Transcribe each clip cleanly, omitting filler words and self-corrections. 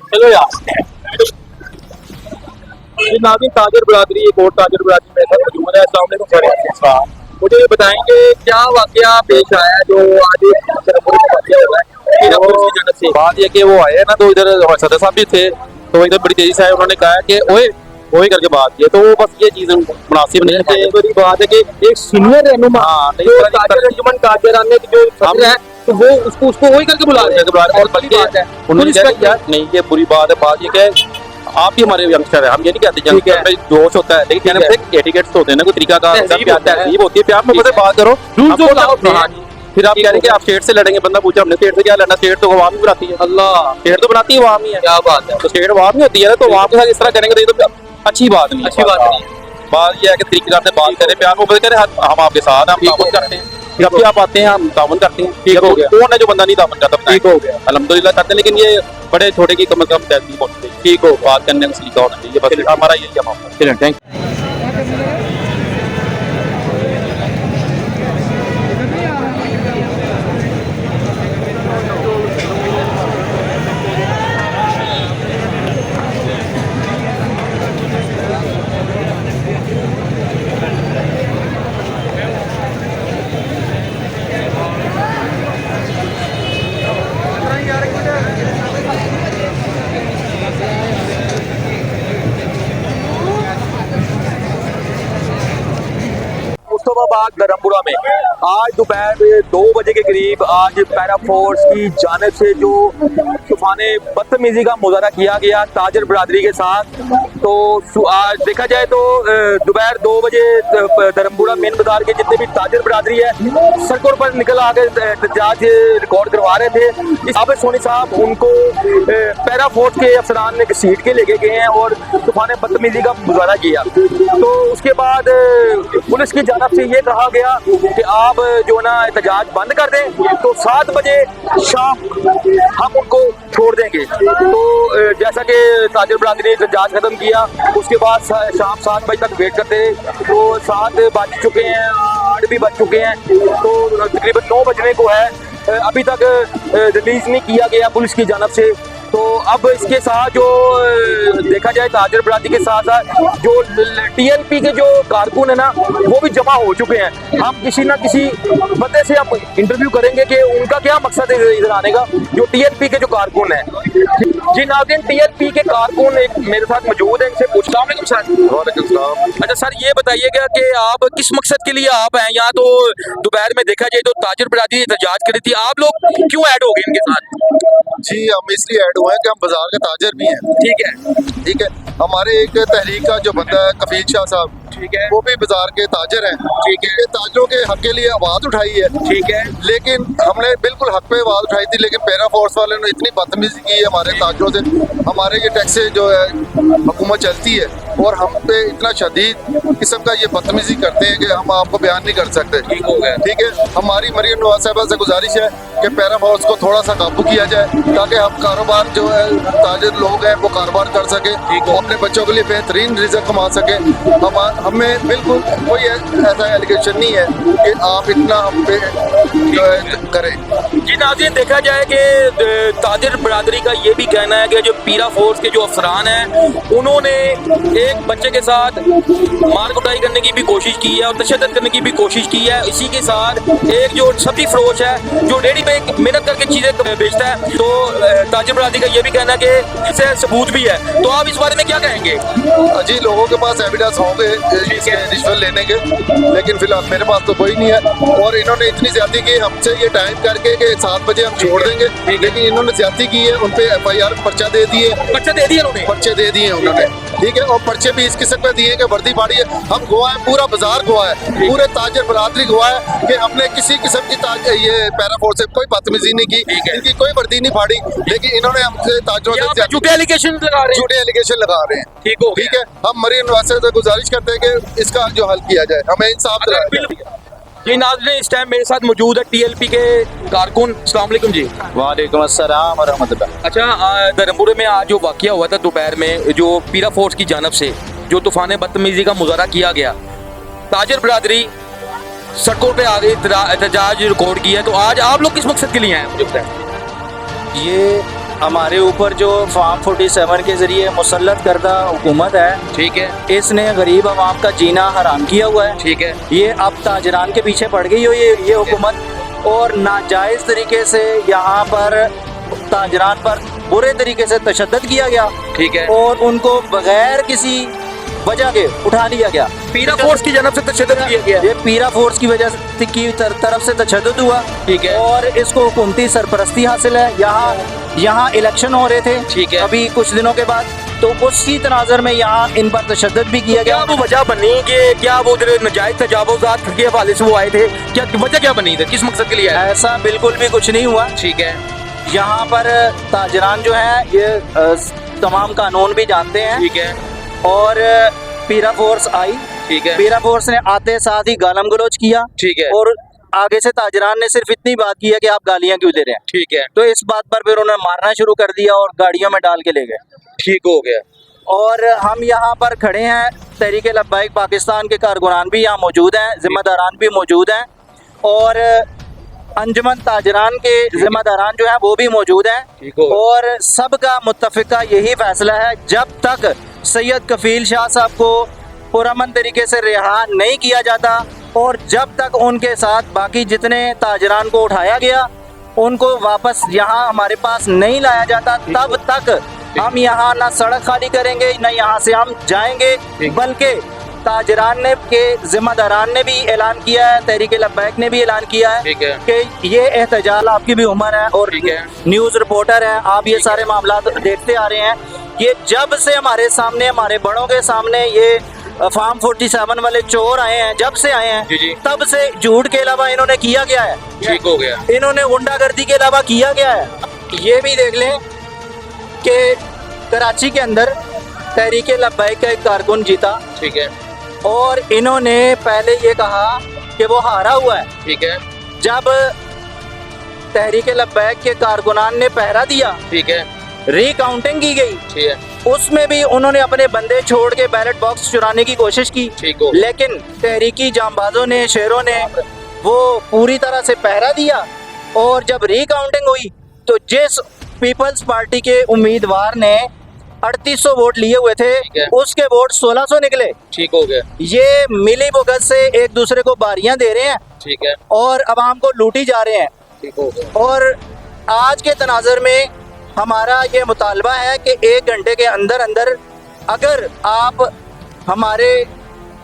चलो यार। ये नाज़रीन ताजर बरादरी, एक और ताजर बरादरी मेरे साथ मौजूद है। अस्सलाम वालेकुम सर। मुझे ये बताएंगे क्या वाकया पेश आया है जो आज वाकया हुआ है जन्नत से। बात ये कि वो आए ना तो इधर सदर साहब भी थे, तो एकदम बड़ी तेजी से आए। उन्होंने कहा कि ओए ओए करके बात की, तो बस ये चीज मुनासिब नहीं है। बड़ी बात है कि एक सीनियर रहनुमा हाँ, नहीं, जो इस तरह ताजर अंजुमन कादिराने की जो सदर है, तो वो उसको वही करके बुला रहे हैं। और बल्कि उन्होंने कहा कि यार नहीं, ये बुरी बात है। बात ये कि आप ही हमारे यंगस्टर है, हम ये नहीं कहते यंगस्टर में जोश होता है, लेकिन कहने में एटिकेट्स होते हैं ना, कोई तरीका का तहजीब होती है, प्यार में बस बात करो। फिर आप कह रहे हैं कि आप स्टेट से लड़ेंगे। बंदा पूछा हमने स्टेट से क्या लड़ना, स्टेट तो आवाम ही बनाती है। अल्लाह, स्टेट तो बनाती है आवाम ही है। क्या बात है। तो स्टेट आवाम ही होती है ना, तो आवाम के साथ इस तरह करेंगे तो ये तो अच्छी बात नहीं है। अच्छी बात नहीं है। बात ये है कि तरीकेदार से बात करें, प्यार मोहब्बत करें, हम आपके साथ हैं, हम ताबन करते हैं। जब भी आप आते हैं हम ताबन करते हैं। ठीक हो गया। कौन है जो बंदा नहीं ताबन करता? ठीक हो गया। अल्हम्दुलिल्लाह करते हैं, लेकिन ये बड़े छोटे की कम से कम तहजीब होनी चाहिए। ठीक हो, बात करने का सलीका होना चाहिए। बस हमारा यही है मामला। चलें, थैंक मुस्तफाबाद धर्मपुरा में आज दोपहर 2 बजे के करीब आज पैरा फोर्स की जानिब से जो तूफाने बदतमीजी का मुजाहरा किया गया ताजर बरादरी के साथ, तो आज देखा जाए तो दोपहर 2 बजे धर्मपुरा मेन बाजार के जितने भी ताजर बरादरी है सड़कों पर निकल आकर एहतजाज रिकॉर्ड करवा रहे थे। इस आबिद सोनी साहब उनको पैरा फोर्स के अफसरान ने घसीट के लेके गए हैं और तूफाने बदतमीजी का मुजाहरा किया। तो उसके बाद पुलिस की जानब से ये कहा गया कि आप जो ना एहतजाज बंद कर दें, तो 7 बजे शाम हम उनको छोड़ देंगे। तो जैसा कि ताजर बरादरी ने एहतजाज खत्म किया, उसके बाद शाम 7 बजे तक वेट करते रहे। तो 7 बज चुके हैं, 8 भी बज चुके हैं, तो तकरीबन 9 बजने को है। अभी तक रिलीज नहीं किया गया पुलिस की जानब से। तो अब इसके साथ जो देखा जाए ताजर बरादरी के साथ साथ जो टीएलपी के जो कारकुन है ना, वो भी जमा हो चुके हैं। हम किसी ना किसी बंदे से हम इंटरव्यू करेंगे कि उनका क्या मकसद है इधर आने का, जो टीएलपी के जो कारकुन है। जी नाज़रीन, टीएलपी के कारकुन एक मेरे साथ मौजूद है, इनसे पूछता हूँ। अच्छा सर, ये बताइएगा कि आप किस मकसद के लिए आप हैं यहाँ? तो दोपहर में देखा जाए तो ताजर बरादरी एहतजाज करी थी, आप लोग क्यों ऐड हो गए इनके साथ? जी, हम इसलिए ऐड हुए हैं कि हम बाजार के ताजर भी हैं। ठीक है, ठीक है, हमारे एक तहरीक का जो बंदा है कफील शाह साहब, ठीक है, वो भी बाजार के ताजर हैं। ठीक है, ताजरों के हक के लिए आवाज उठाई है। ठीक है, लेकिन हमने बिल्कुल हक पे आवाज उठाई थी, लेकिन पैरा फोर्स वाले ने इतनी बदतमीजी की है हमारे ताजरों से। हमारे ये टैक्स जो है हुकूमत चलती है और हम पे इतना शदीद किस्म का ये बदतमीजी करते हैं कि हम आपको बयान नहीं कर सकते। ठीक हो गया। ठीक है, हमारी मरियम नवाज साहबा से गुजारिश है कि पैरा फोर्स को थोड़ा सा काबू किया जाए, ताकि हम कारोबार जो है ताजर लोग हैं वो कारोबार कर सके, अपने बच्चों के लिए बेहतरीन रिज़्क कमा सके। हमें बिल्कुल कोई ऐसा एलिगेशन नहीं है कि आप इतना हम पे जो है करें। जी नाज़रीन, देखा जाए कि ताजर बरादरी का ये भी कहना है कि जो पीरा फोर्स के जो अफसरान हैं उन्होंने एक बच्चे के साथ मार कुटाई करने की भी कोशिश की है और तशद्दुद करने की भी कोशिश की है। इसी के साथ एक जो सब्जी फरोश है जो रेडी पे मेहनत करके चीजें बेचता है, तो ताजर बरादरी का ये भी कहना है कि इससे सबूत भी है। तो आप इस बारे में क्या कहेंगे? जी, लोगों के पास एविडेंस होंगे रिश्वत लेने के, लेकिन फिलहाल मेरे पास तो कोई नहीं है। और इन्होंने इतनी ज्यादा की हमसे ये टाइम करके कि 7 बजे हम छोड़ देंगे, लेकिन इन्होंने ज्यादा की है। उन पे FIR पर्चा दे दिए, पर्चे दे दिए उन्होंने, पर्चे दे दिए उन्होंने। ठीक है, और पर्चे भी इस किस्म के दिए कि वर्दी फाड़ी है। हम गवाह है, पूरा बाजार गवाह है, पूरे ताजर बरादरी गवाह है कि हमने किसी किस्म की ये पैरा फोर्स से कोई बदतमीजी नहीं की, इनकी कोई वर्दी नहीं फाड़ी, लेकिन इन्होंने हमसे ताजरों से झूठे एलिगेशन लगा रहे हैं। झूठे एलिगेशन लगा रहे हैं। ठीक हो, ठीक है, हम मरीन वासे से गुजारिश करते हैं कि इसका जो हल किया जाए, हमें इंसाफ दिलाया जाए। जी नाज़रीन, इस टाइम मेरे साथ मौजूद है टीएलपी के कारकुन। अस्सलाम वालेकुम जी। वालेकुम अस्सलाम व रहमतुल्लाह। अच्छा, धर्मपुरे में आज जो वाकया हुआ था दोपहर में, जो पीरा फोर्स की जानब से जो तूफान बदतमीजी का मुजाहरा किया गया, ताजर बरादरी सड़कों पे आ गई, एहतजाज रिकॉर्ड किया, तो आज आप लोग किस मकसद के लिए आए? मुझे बताएं। ये हमारे ऊपर जो फार्म 47 के जरिए मुसल्लत करदा हुकूमत है, ठीक है, इसने गरीब आवाम का जीना हराम किया हुआ है। ठीक है, ये अब ताजरान के पीछे पड़ गई हो ये हुकूमत, और नाजायज़ तरीके से यहाँ पर ताजरान पर बुरे तरीके से तशद्दुद किया गया, ठीक है। और उनको बगैर किसी वजह के उठा लिया गया। पीरा फोर्स की जानब से तशद्दुद किया गया। ये पीरा फोर्स की वजह से की तरफ से तशद्दुद हुआ, ठीक है। और इसको हुकूमती सरपरस्ती हासिल है। यहाँ इलेक्शन हो रहे थे, ठीक है। अभी कुछ दिनों के बाद, तो उसी तनाजर में यहाँ इन पर तशद्दुद भी किया क्या गया। वो वजह बनी कि क्या वो उधर नजायज तजावुजात के हवाले से वो आए थे, क्या वजह क्या बनी थी, किस मकसद के लिए आए? ऐसा बिल्कुल भी कुछ नहीं हुआ। ठीक है, यहाँ पर ताजरान जो है ये तमाम कानून भी जानते हैं, ठीक है, और पीरा फोर्स आई, ठीक है, पीरा फोर्स ने आते साथ ही गालम गलोच किया, ठीक है, और आगे से ताजरान ने सिर्फ इतनी बात की है कि आप गालियां क्यों दे रहे हैं। ठीक है, तो इस बात पर फिर उन्होंने मारना शुरू कर दिया और गाड़ियों में डाल के ले गए। ठीक हो गया। और हम यहाँ पर खड़े हैं, तहरीक लब्बाइक पाकिस्तान के कारकुनान भी यहाँ मौजूद हैं, जिम्मेदारान भी मौजूद हैं, और अंजुमन ताजरान के जिम्मेदारान जो हैं वो भी मौजूद हैं, ठीक हो। और सबका मुत्तफिका यही फैसला है, जब तक सैयद कफील शाह साहब को पुरअमन तरीके से रिहा नहीं किया जाता, और जब तक उनके साथ बाकी जितने ताजरान को उठाया गया उनको वापस यहाँ हमारे पास नहीं लाया जाता, तब तक हम यहाँ ना सड़क खाली करेंगे, न यहाँ से हम जाएंगे। बल्कि ताजरान ने के जिम्मेदारान ने भी ऐलान किया है, तहरीक लब्बैक ने भी ऐलान किया है ठीक है। कि ये एहतजाज, आपकी भी उम्र है और ठीक है। न्यूज़ रिपोर्टर हैं, आप ये सारे मामला देखते आ रहे हैं। ये जब से हमारे सामने, हमारे बड़ों के सामने ये फार्म 47 वाले चोर आए हैं, जब से आए जी, जी। हैं, तब से झूठ के अलावा इन्होंने किया क्या है? ठीक हो गया। इन्होंने गुंडागर्दी के अलावा किया क्या है? ये भी देख लें कि कराची के अंदर तहरीक लब्बैक का एक कारकुन जीता, ठीक है, और इन्होंने पहले ये कहा कि वो हारा हुआ है। ठीक है, जब तहरीक लब्बैक के कारकुनान ने पहरा दिया, ठीक है, रिकाउंटिंग की गई, ठीक है, उसमें भी उन्होंने अपने बंदे छोड़ के बैलेट बॉक्स चुराने की कोशिश की, ठीक हो। लेकिन तहरीकी जांबाजों ने, शेरों ने वो पूरी तरह से पहरा दिया। और जब रिकाउंटिंग हुई तो जिस पीपल्स पार्टी के उम्मीदवार ने 3800 वोट लिए हुए थे, ठीक है। उसके वोट 1600 निकले। ठीक हो गया। ये मिली भगत से एक दूसरे को बारियां दे रहे हैं ठीक है, और अवाम को लूटी जा रहे हैं। ठीक हो गया। और आज के तनाजर में हमारा ये मुतालबा है कि 1 घंटे के अंदर अंदर अगर आप हमारे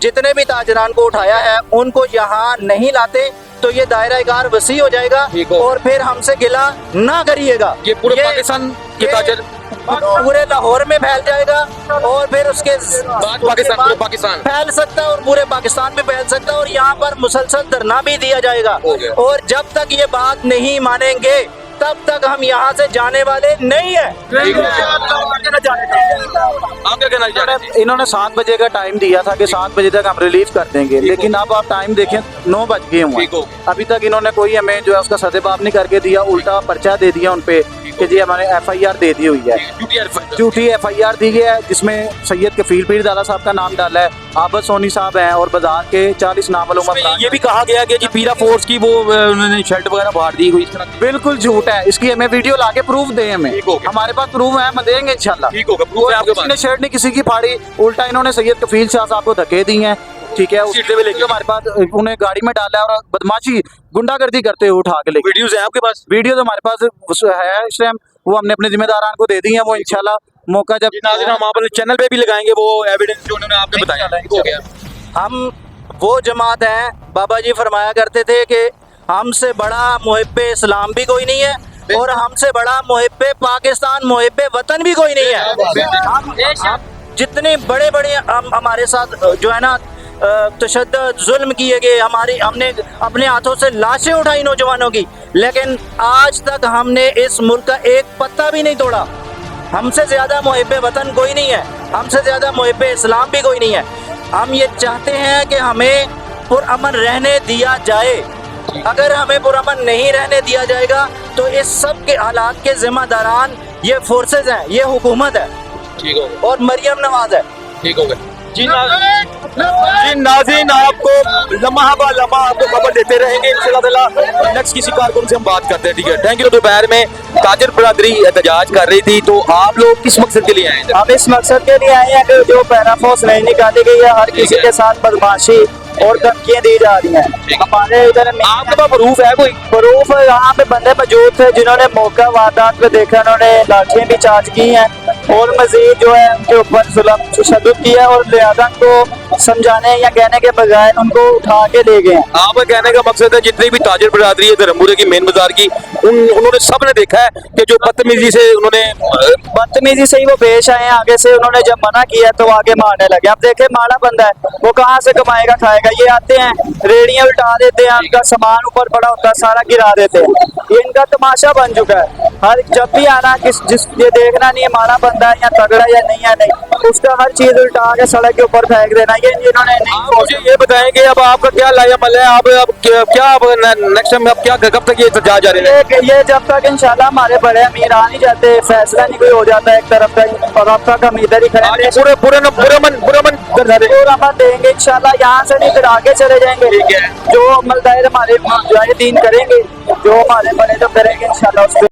जितने भी ताजरान को उठाया है उनको यहाँ नहीं लाते तो ये दायरा कार वसी हो जाएगा, ठीक हो। और फिर हमसे गिला ना करिएगा। ये पूरे पाकिस्तान के ताजर पूरे लाहौर में फैल जाएगा, और फिर उसके पाकिस्तान, पूरे पाकिस्तान फैल सकता है, और पूरे पाकिस्तान में फैल सकता है, और यहाँ पर मुसलसल धरना भी दिया जाएगा। हो गया। और जब तक ये बात नहीं मानेंगे तब तक हम यहाँ से जाने वाले नहीं है। आप क्या कहना चाह रहे थे? इन्होंने 7 बजे का टाइम दिया था कि 7 बजे तक हम रिलीज कर देंगे, लेकिन अब आप टाइम देखें 9 बज गए हुए ठीक हो हैं। अभी तक इन्होंने कोई हमें जो है उसका सदेबाब नहीं करके दिया, उल्टा पर्चा दे दिया उनपे कि जी हमारे FIR दे दी हुई है, झूठी FIR दी गई है, जिसमें सैयद कफील पीरजादा साहब का नाम डाला है, आबद सोनी साहब हैं, और बाजार के 40 नामालूम अफराद। ये भी कहा गया कि जी पीरा फोर्स की वो उन्होंने शर्ट वगैरह फाड़ दी हुई, इस तरह की। बिल्कुल झूठ है, इसकी हमें वीडियो लाके प्रूफ दें, हमें ठीक हो गया। हमारे पास प्रूफ है, हम देंगे इंशाल्लाह। ठीक होगा, प्रूफ है आपके किसी पास। ने शर्ट नहीं किसी की फाड़ी, उल्टा इन्होंने सैयद कफील शाह साहब को धक्के दी हैं, ठीक है, सीट पे लेके हमारे पास उन्हें गाड़ी में डाला है और बदमाशी गुंडागर्दी करते हुए उठा के लेके। वीडियोस हैं आपके पास? वीडियो तो हमारे पास है इस टाइम, वो हमने अपने जिम्मेदारान को दे दी है, वो इंशाल्लाह मौका जब नाज़रीन हम अपने चैनल पे भी लगाएंगे वो एविडेंस जो उन्होंने आपको बताया। ठीक हो गया। हम वो जमात हैं, बाबा जी फरमाया करते थे कि हमसे बड़ा मुहिब्बे इस्लाम भी कोई नहीं है, और हमसे बड़ा मुहिब्बे पाकिस्तान, मुहिब्बे वतन भी कोई नहीं है। हम जितने बड़े बड़े हमारे साथ जो है ना तशद्दुद जुल्म किए गए, हमने अपने हाथों से लाशें उठाई नौजवानों की, लेकिन आज तक हमने इस मुल्क का एक पत्ता भी नहीं तोड़ा। हमसे ज़्यादा मुहिब्बे वतन कोई नहीं है, हमसे ज़्यादा मुहिब्बे इस्लाम भी कोई नहीं है। हम ये चाहते हैं कि हमें पुरअमन रहने दिया जाए। अगर हमें पुरअमन नहीं रहने दिया जाएगा तो इस सब के हालात के जिम्मेदारान ये फोर्सेज हैं, ये हुकूमत है ठीक हो गया। और मरियम नवाज है। ठीक हो गया। जी नाज़रीन, आपको लम्हा बा लम्हा आपको खबर देते रहेंगे इंशाल्लाह। नेक्स्ट किसी कारकुन से हम बात करते हैं, ठीक है। Thank you. दोपहर में ताजर बरादरी एहतजाज कर रही थी, तो आप लोग किस मकसद के लिए आए थे? हम इस मकसद के लिए आए हैं कि जो पैरा फोर्स नहीं निकाली गई है, हर किसी के साथ बदमाशी और धमकियां दी जा रही हैं। हमारे इधर आपके पास प्रूफ है कोई? प्रूफ यहाँ पे बंदे मौजूद थे जिन्होंने मौका वारदात पे देखा, उन्होंने लाठियां भी चार्ज की हैं और मजीद जो है उनके ऊपर जुल्म तशद्दुद किया और लिहाजा को समझाने या कहने के बजाय उनको उठा के ले गए हैं। आपका कहने का मकसद है जितनी भी ताजर बरादरी है धर्मपुरे की मेन बाजार की, उन्होंने सब ने देखा है कि जो बदतमीजी से उन्होंने बदतमीजी से ही वो पेश आए हैं। आगे से उन्होंने जब मना किया तो आगे मारने लगे। अब देखे माड़ा बंदा है, वो कहाँ से कमाएगा खाएगा। ये आते हैं रेडियां उल्टा देते हैं, उनका सामान ऊपर पड़ा होता है सारा गिरा देते हैं। ये इनका तमाशा बन चुका है। हर जब भी आना जिस ये देखना नहीं है माड़ा बंदा है या तगड़ा या नहीं है, नहीं उसका हर चीज उल्टा के सड़क के ऊपर फेंक देना, ये इन्होंने नहीं। मुझे ये बताएंगे अब आपका क्या लायामल है, आप अब क्या नेक्स्ट टाइम आप क्या कब तक ये एहतजाज जारी रहेगा? ये जब तक इंशाल्लाह हमारे बड़े अमीर आ नहीं जाते, फैसला नहीं कोई हो जाता एक तरफ का, और अब तक हम इधर ही खड़े हैं। पूरा मन पूरा मत देंगे इंशाल्लाह, यहाँ से नहीं फिर आगे चले जाएंगे। ठीक है। जो अमल दायर हमारे मुजाहिदीन करेंगे, जो हमारे बड़े जो करेंगे इंशाल्लाह उस पे